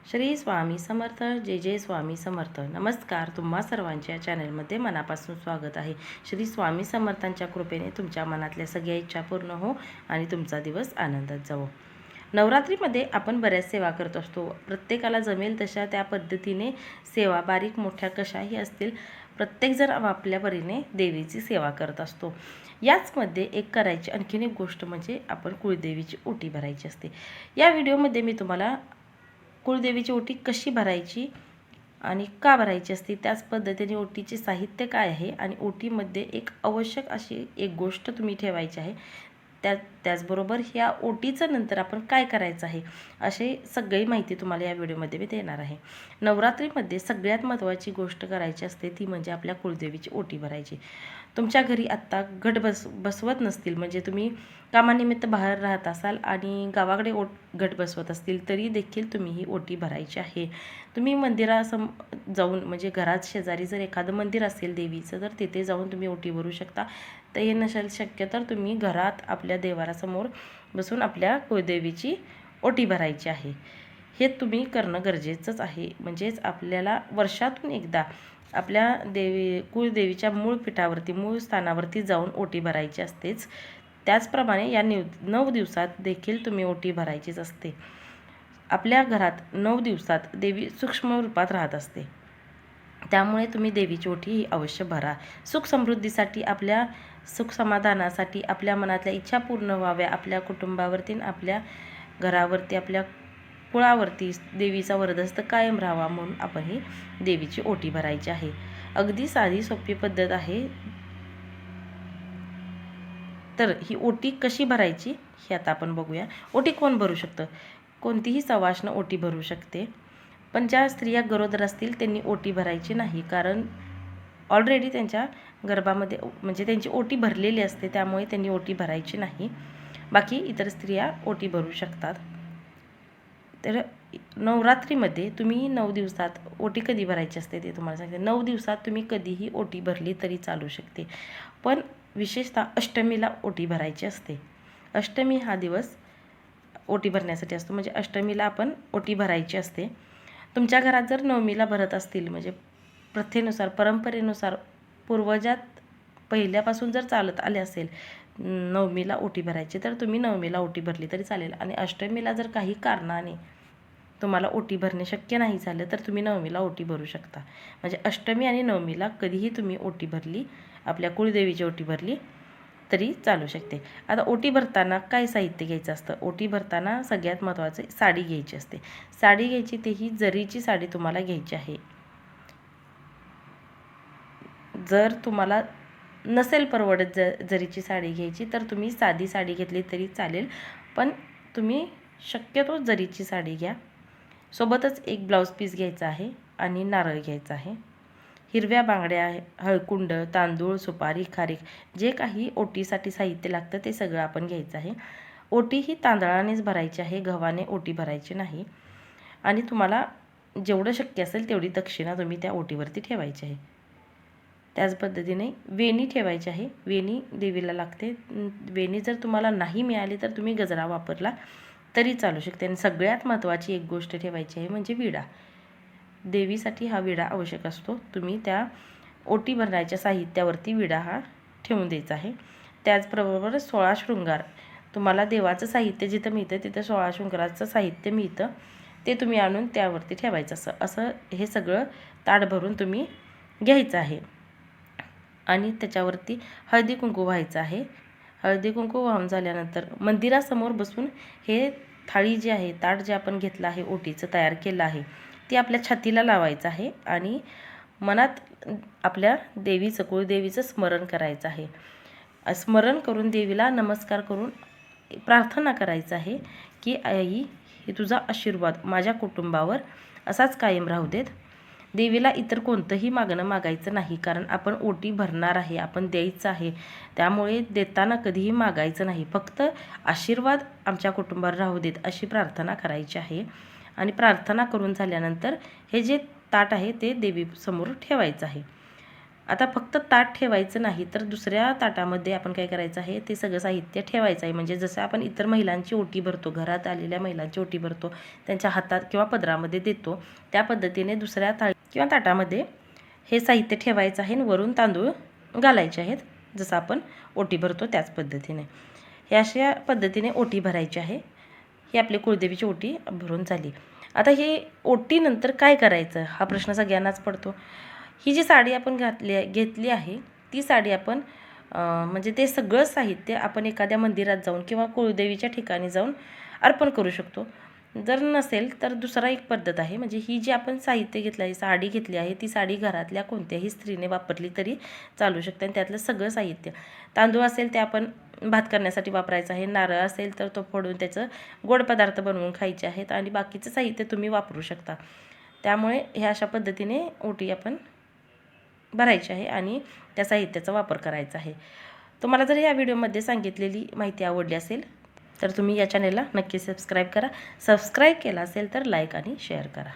श्री स्वामी समर्थ. जय जय स्वामी समर्थ. नमस्कार. तुम्हा सर्वांच्या चॅनलमध्ये मनापासून स्वागत आहे. श्री स्वामी समर्थांच्या कृपेने तुमच्या मनातल्या सगळ्या इच्छा पूर्ण हो आणि तुमचा दिवस आनंदात जावो. नवरात्रीमध्ये आपण बऱ्याच सेवा करत असतो. प्रत्येकाला जमेल तशा त्या पद्धतीने सेवा, बारीक मोठ्या कशाही असतील, प्रत्येकजण आपल्या परीने देवीची सेवा करत असतो. याचमध्ये एक करायची आणखीन एक गोष्ट म्हणजे आपण कुळदेवीची ओटी भरायची असते. या व्हिडिओमध्ये मी तुम्हाला कुळदेवीची ओटी कशी भरायची आणि का भरायची असते, त्याच पद्धतीने ओटीचे साहित्य काय आहे आणि ओटीमध्ये एक आवश्यक अशी एक गोष्ट तुम्ही ठेवायची आहे, त्याचबरोबर ह्या ओटीचं नंतर आपण काय करायचं आहे, अशी सगळी माहिती तुम्हाला या व्हिडिओमध्ये मी देणार आहे. नवरात्रीमध्ये सगळ्यात महत्त्वाची गोष्ट करायची असते ती म्हणजे आपल्या कुळदेवीची ओटी भरायची. तुमच्या घरी आत्ता घट बसवत नसतील, म्हणजे तुम्ही कामानिमित्त बाहेर राहत असाल आणि गावाकडे घट बसवत असतील तरी देखील तुम्ही ही ओटी भरायची आहे. तुम्ही जाऊन, म्हणजे घरात शेजारी जर एखादं मंदिर असेल देवीचं, तर तिथे जाऊन तुम्ही ओटी भरू शकता. तर हे नसेल शक्य तर तुम्ही घरात आपल्या देवारासमोर बसून आपल्या कुळदेवीची ओटी भरायची आहे. हे तुम्ही करणं गरजेचंच आहे. म्हणजेच आपल्याला वर्षातून एकदा आपल्या कुळदेवीच्या मूळ पीठावरती, मूळ स्थानावरती जाऊन ओटी भरायची असतेच. त्याचप्रमाणे या 9 दिवसात देखील तुम्ही ओटी भरायचीच असते. आपल्या घरात 9 दिवसात देवी सूक्ष्म रूपात राहत असते, त्यामुळे तुम्ही देवीची ओटी ही अवश्य भरा. सुख समृद्धीसाठी, आपल्या सुख समाधानासाठी, आपल्या मनातल्या इच्छा पूर्ण व्हाव्या, आपल्या कुटुंबावरती, आपल्या घरावरती, आपल्या कुळावरती देवीचा वरदहस्त कायम राहावा म्हणून आपण ही देवीची ओटी भरायची आहे. अगदी साधी सोपी पद्धत आहे. तर ही ओटी कशी भरायची हे आता आपण बघूया. ओटी कोण भरू शकतं? कोणतीही सवाष्ण ओटी भरू शकते, पण ज्या स्त्रिया गरोदर असतील त्यांनी ओटी भरायची नाही, कारण ऑलरेडी त्यांच्या गर्भामध्ये म्हणजे त्यांची ओटी भरलेली असते, त्यामुळे त्यांनी ओटी भरायची नाही. बाकी इतर स्त्रिया ओटी भरू शकतात. तर नवरात्रीमध्ये तुम्ही 9 दिवसात ओटी कधी भरायची असते ते तुम्हाला सांगते. 9 दिवसात तुम्ही कधीही ओटी भरली तरी चालू शकते, पण विशेषतः अष्टमीला ओटी भरायची असते. अष्टमी हा दिवस ओटी भरण्यासाठी असतो, म्हणजे अष्टमीला आपण ओटी भरायची असते. तुमच्या घरात जर नवमीला भरत असतील, म्हणजे प्रथेनुसार, परंपरेनुसार, पूर्वजात पहिल्यापासून जर चालत आले असेल नवमीला ओटी भरायची, तर तुम्ही नवमीला ओटी भरली तरी चालेल. आणि अष्टमीला जर काही कारणाने तुम्हाला ओटी भरणे शक्य नाही झालं तर तुम्ही नवमीला ओटी भरू शकता. म्हणजे अष्टमी आणि नवमीला कधीही तुम्ही ओटी भरली, आपल्या कुळदेवीची ओटी भरली तरी चालू शकते. आता ओटी भरताना काय साहित्य घ्यायचं असतं? ओटी भरताना सगळ्यात महत्त्वाचं साडी घ्यायची असते. साडी घ्यायची, तेही जरीची साडी तुम्हाला घ्यायची आहे. जर तुम्हाला नसेल परवडत जरीची साडी घ्यायची तर तुम्ही साधी साडी घेतली तरी चालेल, पण तुम्ही शक्यतो जरीची साडी घ्या. सोबतच एक ब्लाऊज पीस घ्यायचा आहे आणि नारळ घ्यायचा आहे. हिरव्या बांगड्या, हळकुंड, तांदूळ, सुपारी, खारीक, जे काही ओटीसाठी साहित्य लागतं ते सगळं आपण घ्यायचं आहे. ओटी ही तांदळानेच भरायची आहे, गव्हाने ओटी भरायची नाही. आणि तुम्हाला जेवढं शक्य असेल तेवढी दक्षिणा तुम्ही त्या ओटीवरती ठेवायची आहे. त्याच पद्धतीने वेणी ठेवायची आहे. वेणी देवीला लागते. वेणी जर तुम्हाला नाही मिळाली तर तुम्ही गजरा वापरला तरी चालू शकते. आणि सगळ्यात महत्त्वाची एक गोष्ट ठेवायची आहे म्हणजे विडा. देवीसाठी हा विडा आवश्यक असतो. तुम्ही त्या ओटी भरण्याच्या साहित्यावरती विडा हा ठेवून द्यायचा आहे. त्याचबरोबर 16 शृंगार, तुम्हाला देवाचं साहित्य जिथं मिळतं तिथं 16 शृंगाराचं साहित्य मिळतं, ते तुम्ही आणून त्यावरती ठेवायचं. असं हे सगळं ताट भरून तुम्ही घ्यायचं आहे. आणि त्याच्यावरती हळदी कुंकू व्हायचं आहे. हळदी कुंकू वाहून झाल्यानंतर मंदिरासमोर बसून हे थाळी जी आहे, ताट जे आपण घेतलं आहे, ओटीचं तयार केलं आहे, ते आपल्या छातीला लावायचं आहे आणि मनात आपल्या देवीचं, कुळदेवीचं स्मरण करायचं आहे. स्मरण करून देवीला नमस्कार करून प्रार्थना करायचं आहे की आई, हे तुझा आशीर्वाद माझ्या कुटुंबावर असाच कायम राहू देत. देवीला इतर कोणतंही मागणं मागायचं नाही, कारण आपण ओटी भरणार आहे, आपण द्यायचं आहे, त्यामुळे देताना कधीही मागायचं नाही. फक्त आशीर्वाद आमच्या कुटुंबावर राहू देत अशी प्रार्थना करायची आहे. आणि प्रार्थना करून झाल्यानंतर हे जे ताट आहे ते देवीसमोर ठेवायचं आहे. आता फक्त ताट ठेवायचं नाही, तर दुसऱ्या ताटामध्ये आपण काय करायचं आहे, ते सगळं साहित्य ठेवायचं आहे. म्हणजे जसं आपण इतर महिलांची ओटी भरतो, घरात आलेल्या महिलांची ओटी भरतो, त्यांच्या हातात किंवा पदरामध्ये देतो, त्या पद्धतीने दुसऱ्या थाळी किंवा ताटामध्ये हे साहित्य ठेवायचं आहे आणि वरून तांदूळ घालायचे आहेत, जसं आपण ओटी भरतो त्याच पद्धतीने. हे अशा पद्धतीने ओटी भरायची आहे. ही आपली कुळदेवीची ओटी भरून झाली. आता ही ओटीनंतर काय करायचं हा प्रश्न सगळ्यांनाच पडतो. ही जी साडी आपण घेतली आहे, ती साडी आपण म्हणजे ते सगळं साहित्य आपण एखाद्या मंदिरात जाऊन किंवा कुळदेवीच्या ठिकाणी जाऊन अर्पण करू शकतो. जर नसेल तर दुसरा एक पद्धत आहे, म्हणजे ही जी आपण साहित्य घेतलं आहे, साडी घेतली आहे, ती साडी घरातल्या कोणत्याही स्त्रीने वापरली तरी चालू शकते. आणि त्यातलं सगळं साहित्य, तांदूळ असेल ते आपण भात करण्यासाठी वापरायचं आहे, नारळ असेल तर तो फोडून त्याचं गोड पदार्थ बनवून खायचे आहेत, आणि बाकीचं साहित्य तुम्ही वापरू शकता. त्यामुळे ह्या अशा पद्धतीने ओटी आपण भरायची आहे आणि त्या साहित्याचा वापर करायचा आहे. तुम्हाला जर या व्हिडिओमध्ये सांगितलेली माहिती आवडली असेल तर तुम्ही या चॅनेलला नक्की सबस्क्राईब करा. सबस्क्राईब केला असेल तर लाईक आणि शेअर करा.